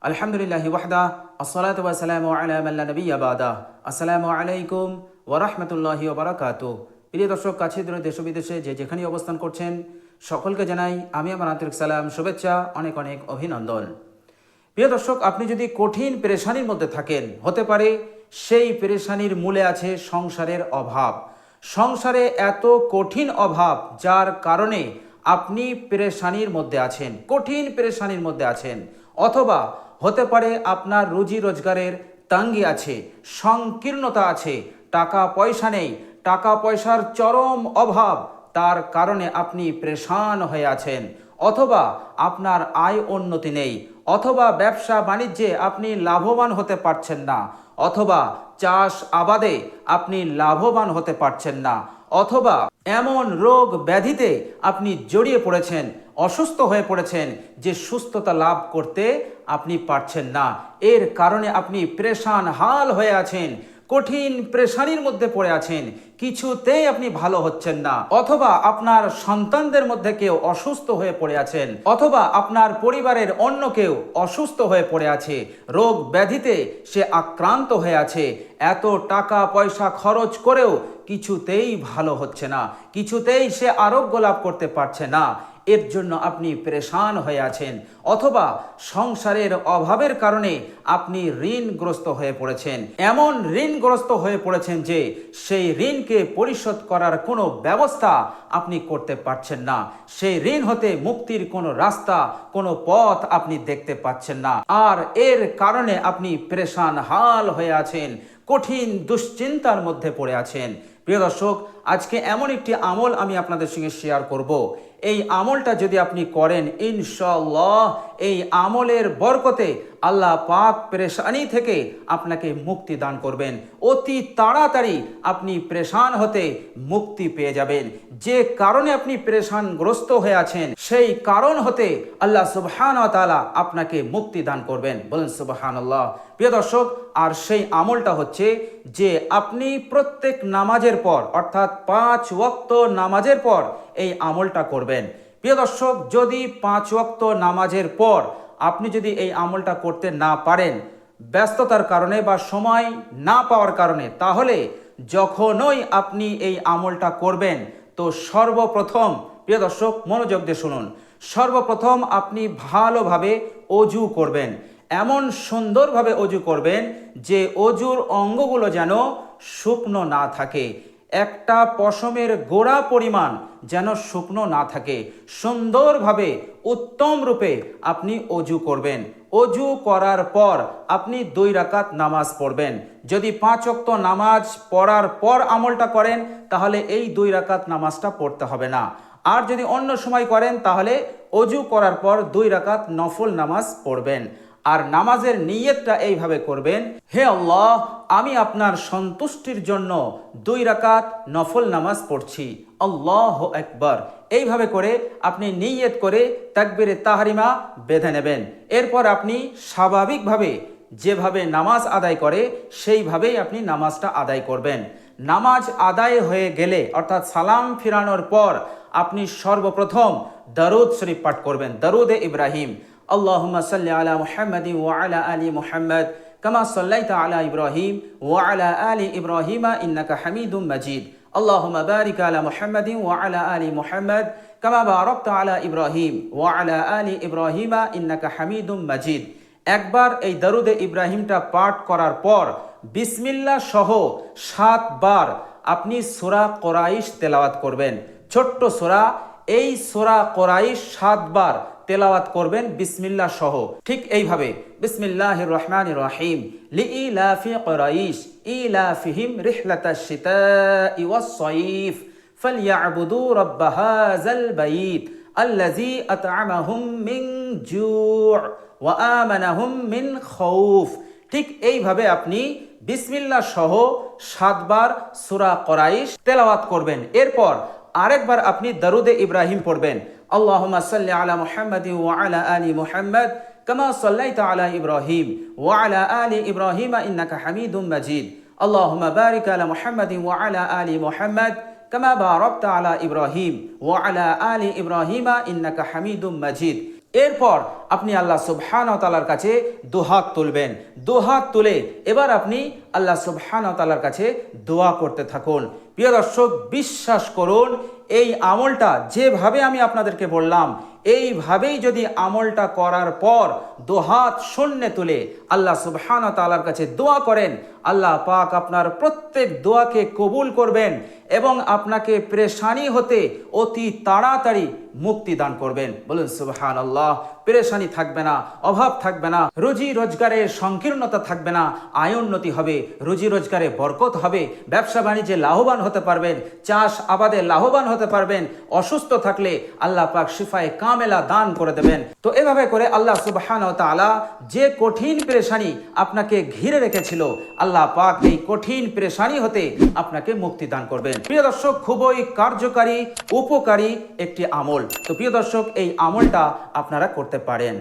আলহামদুলিল্লাহি ওয়াহদা আসসালাতু ওয়াসসালামু আলা মান লা নাবিয়্যা বাদা। আসসালামু আলাইকুম ওয়া রাহমাতুল্লাহি ওয়া বারাকাতুহু। প্রিয় দর্শক, কাছে দূরে দেশ ও বিদেশে যে যেখানে অবস্থান করছেন সকলকে জানাই আমি আমার আন্তরিক সালাম, শুভেচ্ছা, অনেক অনেক অভিনন্দন। প্রিয় দর্শক, আপনি যদি কঠিন পেরেশানির মধ্যে থাকেন, হতে পারে সেই পেরেশানির মূলে আছে সংসারের অভাব। সংসারে এত কঠিন অভাব যার কারণে আপনি পেরেশানির মধ্যে আছেন, কঠিন পেরেশানির মধ্যে আছেন। অথবা হতে পারে আপনার রুজি রোজগারের তাঙ্গি আছে, সংকীর্ণতা আছে, টাকা পয়সা নেই, টাকা পয়সার চরম অভাব, তার কারণে আপনি পেরেশান হয়ে আছেন। অথবা আপনার আয় উন্নতি নেই, অথবা ব্যবসা বাণিজ্যে আপনি লাভবান হতে পারছেন না, অথবা চাষ আবাদে আপনি লাভবান হতে পারছেন না, অথবা এমন রোগ ব্যাধিতে আপনি জড়িয়ে পড়েছেন, অসুস্থ হয়ে পড়েছেন যে সুস্থতা লাভ করতে আপনি পারছেন না। এর কারণে আপনি পেরেশান হাল হয়ে আছেন, কঠিন পেরেশানির মধ্যে পড়ে আছেন, কিছুতেই আপনি ভালো হচ্ছেন না। অথবা আপনার সন্তানদের মধ্যে কেউ অসুস্থ হয়ে পড়ে আছেন, অথবা আপনার পরিবারের অন্য কেউ অসুস্থ হয়ে পড়ে আছে, রোগ ব্যাধিতে সে আক্রান্ত হয়ে আছে। এত টাকা পয়সা খরচ করেও কিছুতেই ভালো হচ্ছে না, কিছুতেই সে আরোগ্য লাভ করতে পারছে না। এর জন্য আপনি পেরেশান হয়ে আছেন। অথবা সংসারের অভাবের কারণে আপনি ঋণগ্রস্ত হয়ে পড়েছেন, এমন ঋণগ্রস্ত হয়ে পড়েছেন যে সেই ঋণকে পরিশোধ করার কোনো ব্যবস্থা আপনি করতে পারছেন না। সেই ঋণ হতে মুক্তির কোনো রাস্তা, কোনো পথ আপনি দেখতে পাচ্ছেন না। আর এর কারণে আপনি পেরেশান হাল হয়ে আছেন, কঠিন দুশ্চিন্তার মধ্যে পড়ে আছেন। প্রিয় দর্শক, আজকে এমন একটি আমল আমি আপনাদের সঙ্গে শেয়ার করব। এই আমলটা যদি আপনি করেন, ইনশাআল্লাহ এই আমলের বরকতে আল্লাহ পাক পেরেশানি থেকে আপনাকে মুক্তি দান করবেন। অতি তাড়াতাড়ি আপনি পেরেশান হতে মুক্তি পেয়ে যাবেন। যে কারণে আপনি পেরেশানগ্রস্ত হয়ে আছেন, সেই কারণ হতে আল্লাহ সুবহানাহু ওয়া তাআলা আপনাকে মুক্তি দান করবেন। বলেন সুবহানাল্লাহ। প্রিয় দর্শক, আর সেই আমলটা হচ্ছে যে আপনি প্রত্যেক নামাজের পর, অর্থাৎ 5 ওয়াক্ত নামাজের পর এই আমলটা করবেন। প্রিয় দর্শক, যদি 5 ওয়াক্ত নামাজের পর আপনি যদি এই আমলটা করতে না পারেন, ব্যস্ততার কারণে বা সময় না পাওয়ার কারণে, তাহলে যখনই আপনি এই আমলটা করবেন, তো সর্বপ্রথম, প্রিয় দর্শক মনোযোগ দিয়ে শুনুন, সর্বপ্রথম আপনি ভালোভাবে অজু করবেন। এমন সুন্দরভাবে অজু করবেন যে অজুর অঙ্গগুলো যেন শুকনো না থাকে, একটা পশমের গোড়া পরিমাণ যেন শুকনো না থাকে। সুন্দরভাবে উত্তম রূপে আপনি অজু করবেন। অজু করার পর আপনি 2 রাকাত নামাজ পড়বেন। যদি 5 ওয়াক্ত নামাজ পড়ার পর আমলটা করেন, তাহলে এই 2 রাকাত নামাজটা পড়তে হবে না। আর যদি অন্য সময় করেন, তাহলে অজু করার পর 2 রাকাত নফল নামাজ পড়বেন। আর নামাজের নিয়তটা এইভাবে করবেন, হে আল্লাহ, আমি আপনার সন্তুষ্টির জন্য 2 রাকাত নফল নামাজ পড়ছি, আল্লাহু আকবার। এইভাবে করে আপনি নিয়ত করে তাকবীরে তাহরিমা বেঁধে নেবেন। এরপর আপনি স্বাভাবিকভাবে যেভাবে নামাজ আদায় করে সেইভাবেই আপনি নামাজটা আদায় করবেন। নামাজ আদায় হয়ে গেলে, অর্থাৎ সালাম ফিরানোর পর আপনি সর্বপ্রথম দরুদ শরীফ পাঠ করবেন, দরুদে ইব্রাহিম। আল্লাহুম্মা সাল্লি আলা মুহাম্মাদিন ওয়া আলা আলি মুহাম্মাদ কামা সাল্লাইতা আলা ইব্রাহিম ওয়া আলা আলি ইব্রাহিমা ইন্নাকা হামিদুম মাজিদ। আল্লাহুম্মা বারিক আলা মুহাম্মাদিন ওয়া আলা আলি মুহাম্মাদ কামা বারাকতা আলা ইব্রাহিম ওয়া আলা আলি ইব্রাহিমা ইন্নাকা হামিদুম মাজিদ। একবার এই দরুদে ইব্রাহিমটা পাঠ করার পর বিসমিল্লাহ সহ 7 বার আপনি সূরা কুরাইশ তেলাওয়াত করবেন, ছোট্ট সূরা। এই সূরা কুরাইশ 7 বার তেলাওয়াত করবেন বিসমিল্লাহ সহ। ঠিক এইভাবে, বিসমিল্লাহির রহমানির রহিম, লিইলাফি কুরাইশ ইলাফিহিম রিহলাতাশ শিতাই ওয়াস সাইফ ফালইয়াবুদু রাব্ব হাযাল বাইত আল্লাযী আত'আমাহুম মিন জু' ওয়া আমানাহুম মিন খাউফ। ঠিক এইভাবে আপনি বিসমিল্লাহ সহ 7 বার সূরা কুরাইশ তেলাওয়াত করবেন। এরপর আরেকবার আপনি দরুদে ইব্রাহিম পড়বেন, আল্লাহুম্মা সাল্লি আলা মুহাম্মাদিন ওয়া আলা আলি মুহাম্মাদ কামা সাল্লাইতা আলা ইব্রাহিম ওয়া আলা আলি ইব্রাহিমা ইন্নাকা হামিদুম মাজিদ। আল্লাহুম্মা বারিক আলা মুহাম্মাদিন ওয়া আলা আলি মুহাম্মাদ কামা বারাকতা আলা ইব্রাহিম ওয়া আলা আলি ইব্রাহিমা ইন্নাকা হামিদুম মাজিদ। এরপর আপনি আল্লাহ সুবহানাহু ওয়া তাআলার কাছে দুহাত তুলবেন। দুহাত তুলে এবার আপনি আল্লাহ সুবহানাহু ওয়া তাআলার কাছে দোয়া করতে থাকুন। প্রিয় দর্শক, বিশ্বাস করুন, এই আমলটা যেভাবে আমি আপনাদেরকে বললাম, এইভাবেই যদি আমলটা করার পর দুহাত শূন্যে তুলে আল্লাহ সুবহানাহু ওয়া তাআলার কাছে দোয়া করেন, আল্লাহ পাক আপনার প্রত্যেক দোয়াকে কবুল করবেন এবং আপনাকে পেরেশানি হতে অতি তাড়াতাড়ি মুক্তি দান করবেন। বলুন সুবহানাল্লাহ। পেরেশানি থাকবে না, অভাব থাকবে না, রুজি রোজগারের সংকীর্ণতা থাকবে না, আয় উন্নতি হবে, রুজি রোজগারে বরকত হবে, ব্যবসা বাণিজ্যে লাভবান হতে পারবেন, চাষ আবাদে লাভবান হতে পারবেন, অসুস্থ থাকলে আল্লাহ পাক শিফায়ে কামেলা দান করে দেবেন। তো এভাবে করে আল্লাহ সুবহানাহু ওয়া তাআলা যে কঠিন পেরেশানি আপনাকে ঘিরে রেখেছিল, আল্লাহ পাক এই কঠিন পেরেশানি হতে আপনাকে মুক্তি দান করবেন। প্রিয় দর্শক, খুবই কার্যকারী, উপকারী একটি আমল। তো প্রিয় দর্শক, এই আমলটা আপনারা করতে পারেন।